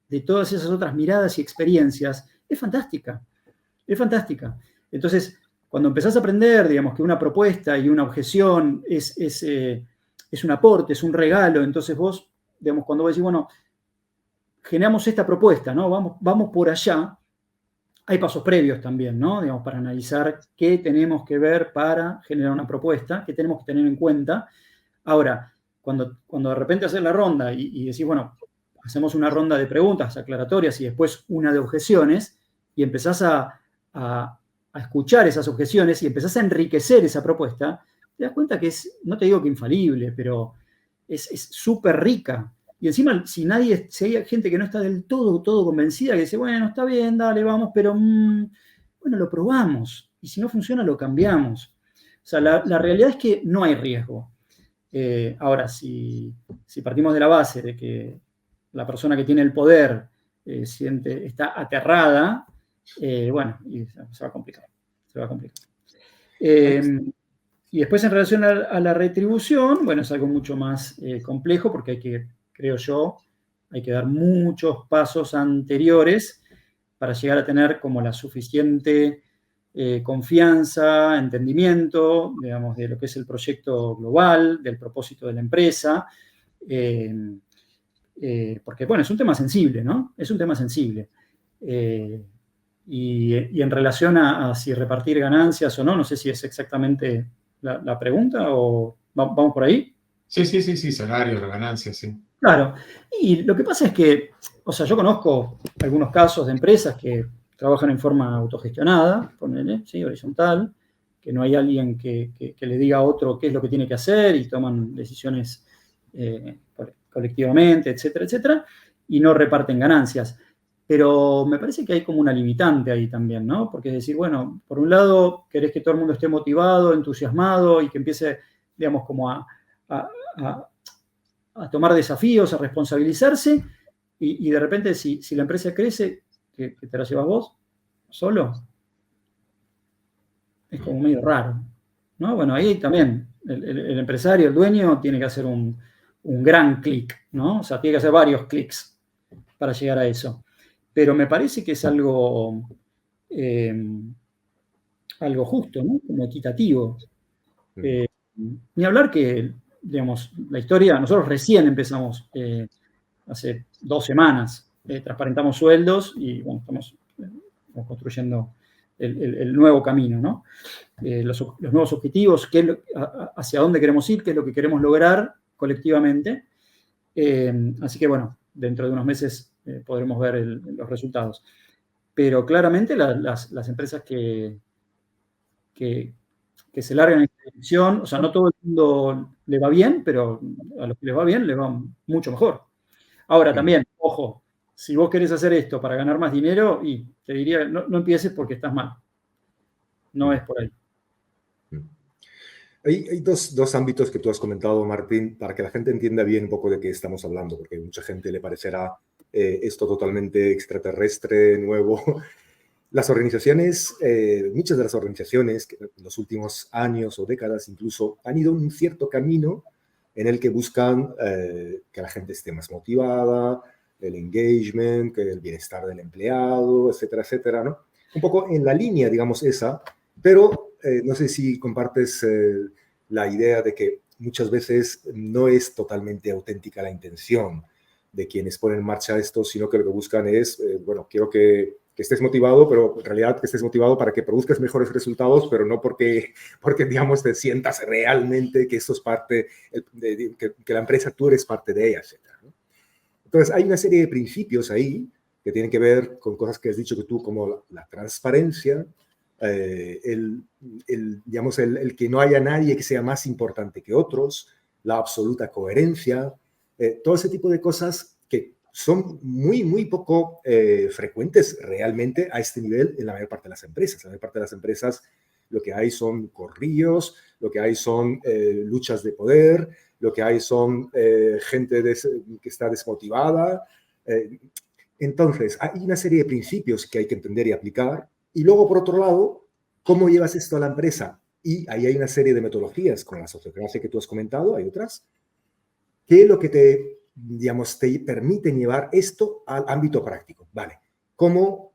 de todas esas otras miradas y experiencias es fantástica. Es fantástica. Entonces, cuando empezás a aprender, digamos, que una propuesta y una objeción es un aporte, es un regalo, entonces vos, digamos, cuando vos decís, bueno, generamos esta propuesta, ¿no? Vamos por allá. Hay pasos previos también, ¿no? Digamos, para analizar qué tenemos que ver para generar una propuesta, qué tenemos que tener en cuenta. Ahora, cuando de repente haces la ronda y decís, bueno, hacemos una ronda de preguntas aclaratorias y después una de objeciones, y empezás a escuchar esas objeciones y empezás a enriquecer esa propuesta, te das cuenta que no te digo que infalible, pero es súper rica. Y encima, si hay gente que no está del todo convencida, que dice, bueno, está bien, dale, vamos, pero bueno, lo probamos. Y si no funciona, lo cambiamos. O sea, la realidad es que no hay riesgo. Ahora, si partimos de la base de que la persona que tiene el poder está aterrada, bueno, y se va a complicar. Y después en relación a la retribución, bueno, es algo mucho más complejo porque creo yo, hay que dar muchos pasos anteriores para llegar a tener como la suficiente confianza, entendimiento, digamos, de lo que es el proyecto global, del propósito de la empresa, porque, bueno, es un tema sensible, ¿no? Es un tema sensible. Y en relación a si repartir ganancias o no sé si es exactamente la pregunta o vamos por ahí. Sí, salario, ganancias, sí. Claro, y lo que pasa es que, o sea, yo conozco algunos casos de empresas que trabajan en forma autogestionada, ponele, ¿sí? Horizontal, que no hay alguien que le diga a otro qué es lo que tiene que hacer y toman decisiones colectivamente, etcétera, etcétera, y no reparten ganancias. Pero me parece que hay como una limitante ahí también, ¿no? Porque es decir, bueno, por un lado querés que todo el mundo esté motivado, entusiasmado y que empiece, digamos, como a tomar desafíos, a responsabilizarse, y de repente si la empresa crece, que te la llevas vos solo, es como medio raro, ¿no? Bueno, ahí también el empresario, el dueño, tiene que hacer un gran clic, ¿no? O sea, tiene que hacer varios clics para llegar a eso. Pero me parece que es algo justo, ¿no? Como equitativo. Ni hablar que, digamos, la historia, nosotros recién empezamos hace 2 semanas, transparentamos sueldos y, bueno, estamos construyendo el nuevo camino, ¿no? Los nuevos objetivos, hacia dónde queremos ir, qué es lo que queremos lograr colectivamente. Así que, bueno, dentro de unos meses podremos ver los resultados. Pero claramente las empresas que se largan en esta dirección, o sea, no todo el mundo le va bien, pero a los que les va bien, les va mucho mejor. Ahora también, ojo, si vos querés hacer esto para ganar más dinero, y te diría, no empieces porque estás mal. No es por ahí. Hay dos ámbitos que tú has comentado, Martín, para que la gente entienda bien un poco de qué estamos hablando, porque a mucha gente le parecerá esto totalmente extraterrestre, nuevo. Las organizaciones, muchas de las organizaciones que en los últimos años o décadas incluso han ido un cierto camino en el que buscan que la gente esté más motivada, el engagement, que el bienestar del empleado, etcétera, etcétera, ¿no? Un poco en la línea, digamos, esa, pero no sé si compartes la idea de que muchas veces no es totalmente auténtica la intención de quienes ponen en marcha esto, sino que lo que buscan es, bueno, quiero que estés motivado, pero en realidad que estés motivado para que produzcas mejores resultados, pero no porque digamos, te sientas realmente que esto es parte, que la empresa, tú eres parte de ella, etcétera, ¿no? Entonces, hay una serie de principios ahí que tienen que ver con cosas que has dicho que tú, como la transparencia, digamos, el que no haya nadie que sea más importante que otros, la absoluta coherencia, todo ese tipo de cosas que son muy poco frecuentes realmente a este nivel en la mayor parte de las empresas. La mayor parte de las empresas lo que hay son corrillos, lo que hay son luchas de poder, lo que hay son gente que está desmotivada. Entonces, hay una serie de principios que hay que entender y aplicar. Y luego, por otro lado, ¿cómo llevas esto a la empresa? Y ahí hay una serie de metodologías, como la sociocracia que tú has comentado, hay otras, que es lo que digamos, te permiten llevar esto al ámbito práctico. Vale, ¿cómo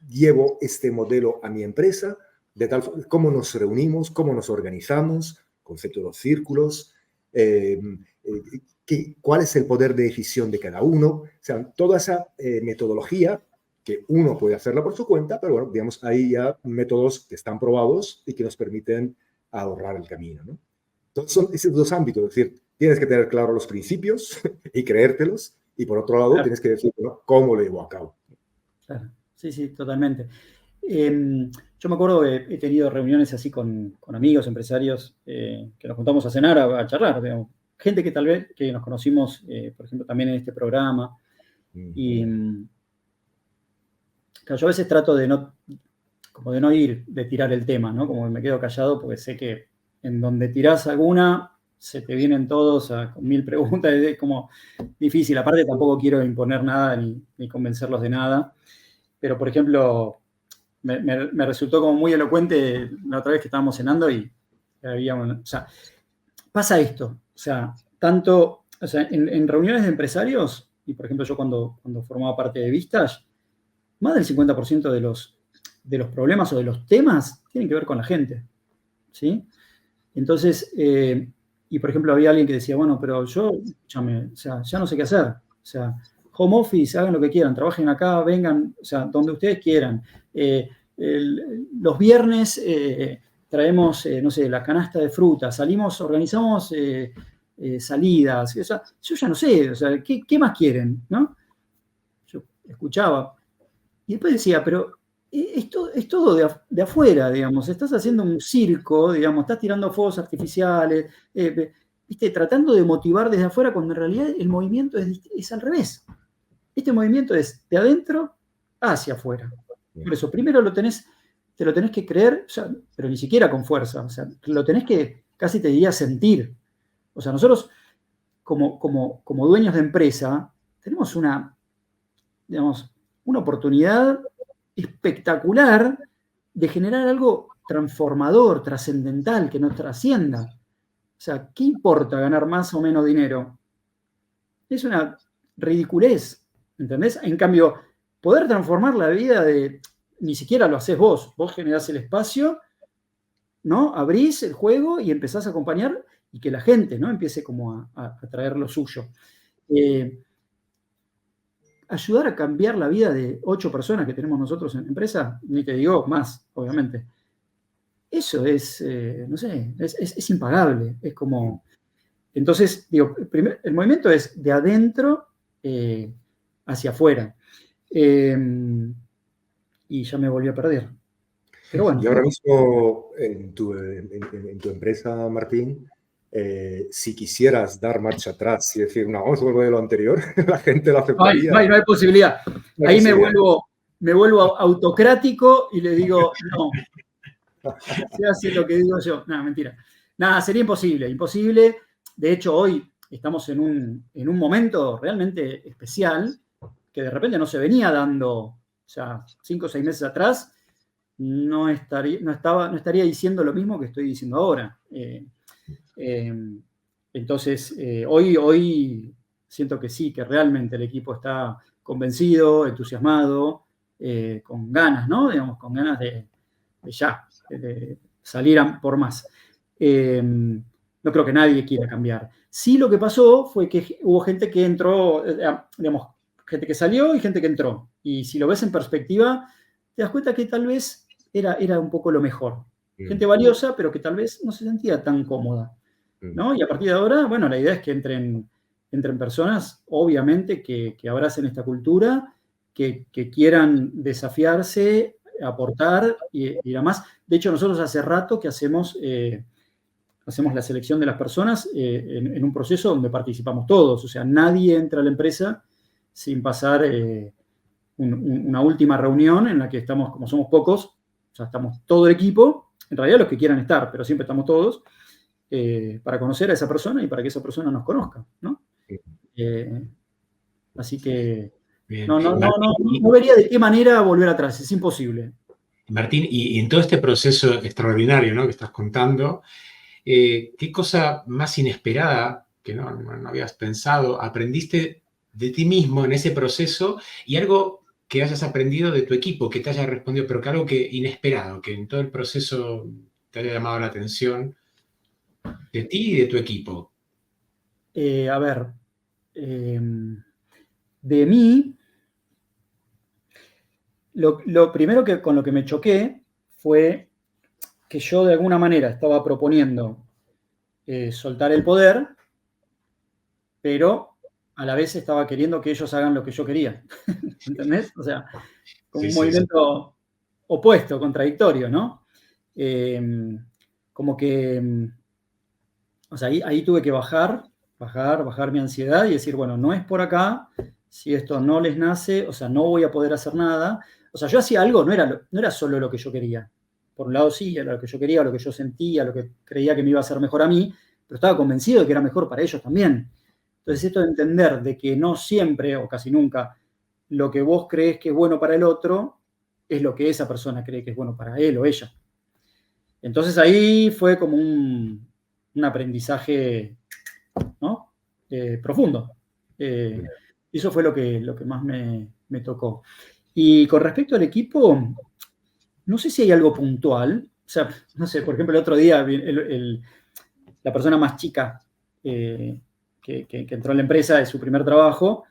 llevo este modelo a mi empresa? ¿Cómo nos reunimos? ¿Cómo nos organizamos? Concepto de los círculos. ¿Cuál es el poder de decisión de cada uno? O sea, toda esa metodología que uno puede hacerla por su cuenta, pero bueno, digamos, hay ya métodos que están probados y que nos permiten ahorrar el camino, ¿no? Entonces, son esos dos ámbitos, es decir, tienes que tener claro los principios y creértelos, y por otro lado, claro, tienes que decir, ¿no?, cómo lo llevo a cabo. Claro. Sí, totalmente. Yo me acuerdo que he tenido reuniones así con amigos, empresarios, que nos juntamos a cenar, a charlar, digamos, gente que tal vez que nos conocimos, por ejemplo, también en este programa. Y claro, yo a veces trato de no ir, de tirar el tema, ¿no? Como que me quedo callado porque sé que en donde tirás alguna, se te vienen todos con 1000 preguntas, es como difícil. Aparte, tampoco quiero imponer nada ni convencerlos de nada. Pero, por ejemplo, me resultó como muy elocuente la otra vez que estábamos cenando y había o sea, pasa esto. O sea, tanto, o sea, en reuniones de empresarios, y por ejemplo yo cuando formaba parte de Vistage, más del 50% de los problemas o de los temas tienen que ver con la gente, ¿sí? Entonces, y por ejemplo había alguien que decía, bueno, pero yo, escúchame, o sea, ya no sé qué hacer. O sea, home office, hagan lo que quieran, trabajen acá, vengan, o sea, donde ustedes quieran. Los viernes traemos, no sé, la canasta de fruta, salimos, organizamos salidas. O sea, yo ya no sé, o sea, ¿qué más quieren? ¿No? Yo escuchaba. Y después decía, pero es todo de afuera, digamos. Estás haciendo un circo, digamos, estás tirando fuegos artificiales, ¿viste? Tratando de motivar desde afuera cuando en realidad el movimiento es al revés. Este movimiento es de adentro hacia afuera. Por eso, primero te lo tenés que creer, o sea, pero ni siquiera con fuerza, o sea, lo tenés que, casi te diría, sentir. O sea, nosotros, como dueños de empresa, tenemos digamos, una oportunidad espectacular de generar algo transformador, trascendental, que nos trascienda. O sea, ¿qué importa ganar más o menos dinero? Es una ridiculez, ¿entendés? En cambio, poder transformar la vida ni siquiera lo haces vos generás el espacio, ¿no? Abrís el juego y empezás a acompañar y que la gente, ¿no? Empiece como a traer lo suyo. Ayudar a cambiar la vida de 8 personas que tenemos nosotros en la empresa, ni te digo más, obviamente. Eso es, no sé, es impagable. Es como... Entonces, digo, el movimiento es de adentro hacia afuera. Y ya me volví a perder. Pero bueno. Y ahora mismo en tu empresa, Martín, si quisieras dar marcha atrás y decir, no, vamos a volver a lo anterior, la gente lo aceptaría. No hay posibilidad. Ahí me vuelvo autocrático y le digo, no. Se hace lo que digo yo. Nada, mentira. Nada, sería imposible. De hecho, hoy estamos en un momento realmente especial que de repente no se venía dando, o sea, 5 o 6 meses atrás, no estaría diciendo lo mismo que estoy diciendo ahora. Entonces, hoy siento que sí, que realmente el equipo está convencido, entusiasmado, con ganas, ¿no? Digamos, con ganas de salir por más. No creo que nadie quiera cambiar. Sí, lo que pasó fue que hubo gente que entró, digamos, gente que salió y gente que entró. Y si lo ves en perspectiva, te das cuenta que tal vez era un poco lo mejor. Gente valiosa, pero que tal vez no se sentía tan cómoda, ¿no? Y a partir de ahora, bueno, la idea es que entren personas, obviamente, que abracen esta cultura, que quieran desafiarse, aportar y demás. De hecho, nosotros hace rato que hacemos la selección de las personas en un proceso donde participamos todos. O sea, nadie entra a la empresa sin pasar una última reunión en la que estamos, como somos pocos, o sea, estamos todo el equipo, en realidad los que quieran estar, pero siempre estamos todos, para conocer a esa persona y para que esa persona nos conozca, ¿no? Así que no vería de qué manera volver atrás, es imposible. Martín, y en todo este proceso extraordinario, ¿no?, que estás contando, ¿qué cosa más inesperada que no habías pensado aprendiste de ti mismo en ese proceso y algo que hayas aprendido de tu equipo, que te haya respondido, pero que algo que inesperado, que en todo el proceso te haya llamado la atención de ti y de tu equipo? A ver, de mí, lo primero con lo que me choqué fue que yo de alguna manera estaba proponiendo soltar el poder, pero a la vez estaba queriendo que ellos hagan lo que yo quería. ¿Entendés? O sea, como un movimiento opuesto, contradictorio, ¿no? Como que, o sea, ahí tuve que bajar bajar mi ansiedad y decir, bueno, no es por acá, si esto no les nace, o sea, no voy a poder hacer nada. O sea, yo hacía algo, no era solo lo que yo quería. Por un lado sí, era lo que yo quería, lo que yo sentía, lo que creía que me iba a hacer mejor a mí, pero estaba convencido de que era mejor para ellos también. Entonces, esto de entender de que no siempre, o casi nunca, lo que vos crees que es bueno para el otro, es lo que esa persona cree que es bueno para él o ella. Entonces ahí fue como un aprendizaje, ¿no? Profundo. Eso fue lo que más me tocó. Y con respecto al equipo, no sé si hay algo puntual. O sea, no sé, por ejemplo, el otro día la persona más chica que entró en la empresa es su primer trabajo.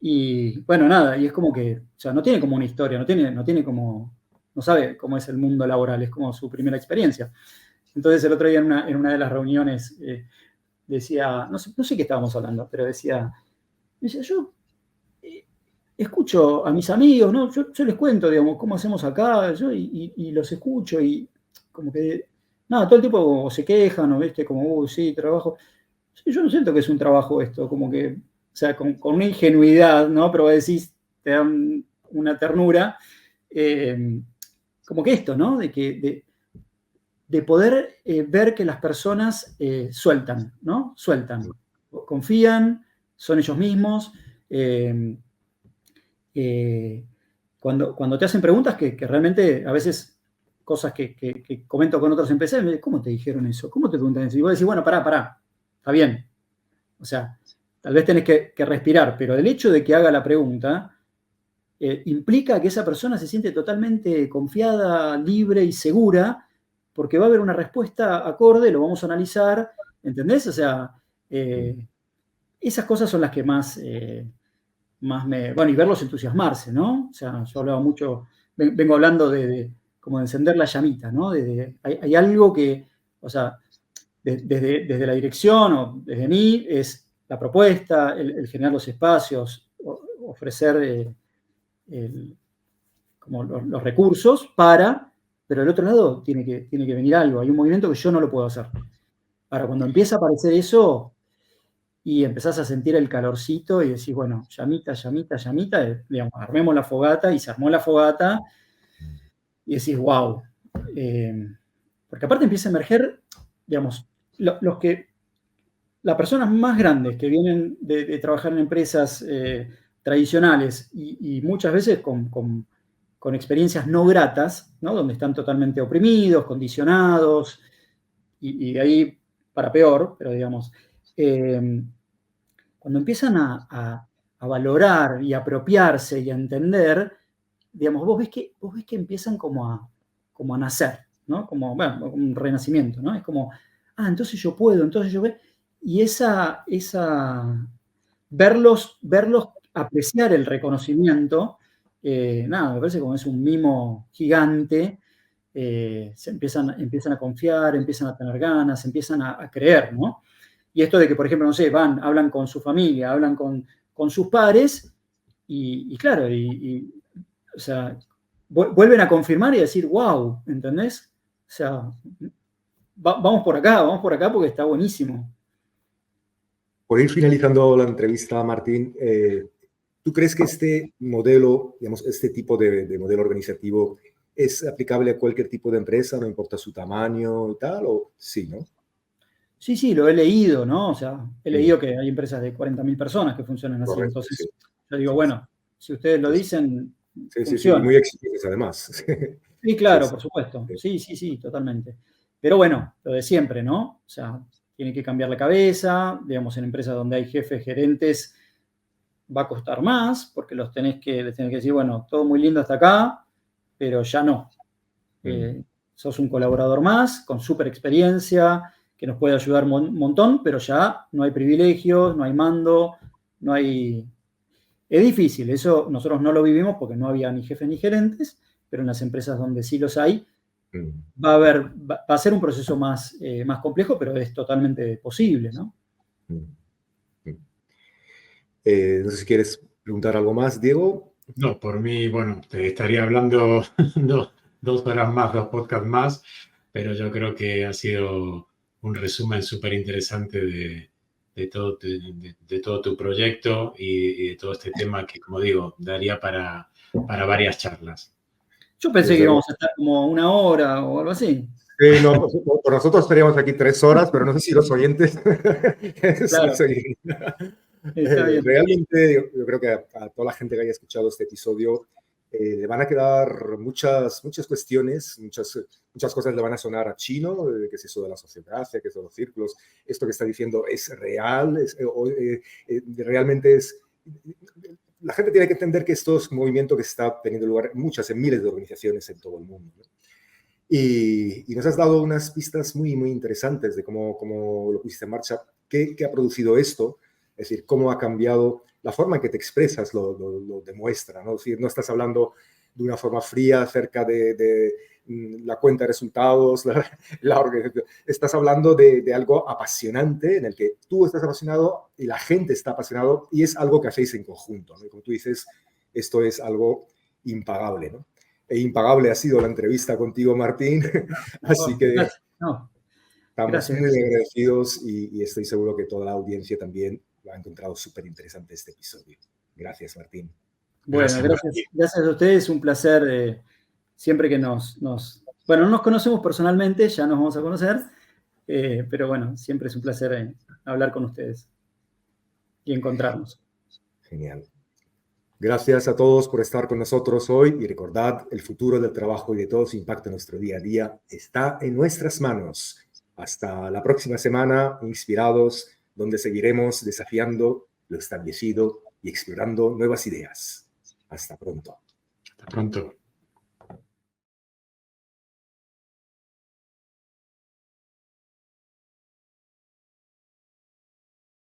Y bueno, nada, y es como que, o sea, no tiene como una historia, no tiene como, no sabe cómo es el mundo laboral, es como su primera experiencia. Entonces el otro día en una de las reuniones decía, no sé qué estábamos hablando, pero decía, yo escucho a mis amigos, ¿no? Yo les cuento, digamos, cómo hacemos acá, y los escucho y como que, nada, todo el tiempo se quejan, o viste, como, sí, trabajo. Yo no siento que es un trabajo esto, como que, o sea, con una ingenuidad, ¿no? Pero vos decís, te dan una ternura, como que esto, ¿no? De poder ver que las personas sueltan, ¿no? Sueltan, confían, son ellos mismos. Cuando te hacen preguntas que realmente a veces cosas que comento con otras empresas, ¿cómo te dijeron eso? ¿Cómo te preguntan eso? Y vos decís, bueno, pará, está bien. O sea, tal vez tenés que respirar, pero el hecho de que haga la pregunta implica que esa persona se siente totalmente confiada, libre y segura, porque va a haber una respuesta acorde, lo vamos a analizar, ¿entendés? O sea, esas cosas son las que más me... Bueno, y verlos entusiasmarse, ¿no? O sea, yo hablaba mucho, vengo hablando como de encender la llamita, ¿no? Hay algo que, o sea, desde la dirección o desde mí, es la propuesta, el generar los espacios, ofrecer como los recursos pero del otro lado tiene que venir algo, hay un movimiento que yo no lo puedo hacer. Ahora, cuando empieza a aparecer eso y empezás a sentir el calorcito y decís, bueno, llamita, digamos, armemos la fogata, y se armó la fogata y decís, wow. Porque aparte empieza a emerger, digamos, las personas más grandes que vienen de trabajar en empresas tradicionales y muchas veces con experiencias no gratas, ¿no? Donde están totalmente oprimidos, condicionados, y de ahí para peor, pero digamos, cuando empiezan a valorar y a apropiarse y a entender, digamos, vos ves que empiezan como a nacer, ¿no? Como, bueno, un renacimiento, ¿no? Es como, entonces yo puedo, entonces yo veo. Y verlos apreciar el reconocimiento, nada, me parece como es un mimo gigante, se empiezan a confiar, empiezan a tener ganas, empiezan a creer, ¿no? Y esto de que, por ejemplo, no sé, hablan con su familia, hablan con sus pares, y claro, o sea, vuelven a confirmar y decir, wow, ¿entendés? O sea, vamos por acá porque está buenísimo. Por ir finalizando la entrevista, Martín, ¿tú crees que este modelo, digamos, este tipo de modelo organizativo es aplicable a cualquier tipo de empresa, no importa su tamaño y tal? ¿O sí, no? Sí, lo he leído, ¿no? O sea, he leído que hay empresas de 40.000 personas que funcionan así. Correcto, Entonces, sí. yo digo, bueno, si ustedes lo dicen, Sí, y muy exitosos además. Sí, claro, por supuesto. Sí, totalmente. Pero bueno, lo de siempre, ¿no? O sea, tiene que cambiar la cabeza, digamos, en empresas donde hay jefes, gerentes, va a costar más, porque les tenés que decir, bueno, todo muy lindo hasta acá, pero ya no. Sos un colaborador más, con súper experiencia, que nos puede ayudar un montón, pero ya no hay privilegios, no hay mando, no hay... Es difícil, eso nosotros no lo vivimos porque no había ni jefes ni gerentes, pero en las empresas donde sí los hay, va a ser un proceso más complejo, pero es totalmente posible, ¿no? No sé si quieres preguntar algo más, Diego. No, por mí, bueno, te estaría hablando 2 horas más, 2 podcasts más, pero yo creo que ha sido un resumen súper interesante de todo tu proyecto y de todo este tema que, como digo, daría para varias charlas. Yo pensé que íbamos a estar como 1 hora o algo así. Sí, no, por nosotros estaríamos aquí 3 horas, pero no sé si los oyentes Claro. Está bien. Realmente yo creo que a toda la gente que haya escuchado este episodio le van a quedar muchas cuestiones, muchas cosas le van a sonar a chino, que es eso de la sociocracia, que es de los círculos, esto que está diciendo es real, realmente es... La gente tiene que entender que esto es un movimiento que está teniendo lugar en miles de organizaciones en todo el mundo, ¿no? Y nos has dado unas pistas muy interesantes de cómo lo pusiste en marcha, qué ha producido esto, es decir, cómo ha cambiado la forma en que te expresas, lo demuestra, ¿no? Es decir, no estás hablando de una forma fría acerca de la cuenta de resultados, estás hablando de algo apasionante en el que tú estás apasionado y la gente está apasionado y es algo que hacéis en conjunto, ¿no? Y como tú dices, esto es algo impagable, ¿no? E impagable ha sido la entrevista contigo, Martín. Así que estamos muy agradecidos y estoy seguro que toda la audiencia también lo ha encontrado súper interesante este episodio. Gracias, Martín. Bueno, gracias a ustedes. Un placer. Siempre que bueno, no nos conocemos personalmente, ya nos vamos a conocer, pero bueno, siempre es un placer hablar con ustedes y encontrarnos. Genial. Gracias a todos por estar con nosotros hoy y recordad, el futuro del trabajo y de todo su impacto en nuestro día a día está en nuestras manos. Hasta la próxima semana, inspirados, donde seguiremos desafiando lo establecido y explorando nuevas ideas. Hasta pronto. Hasta pronto.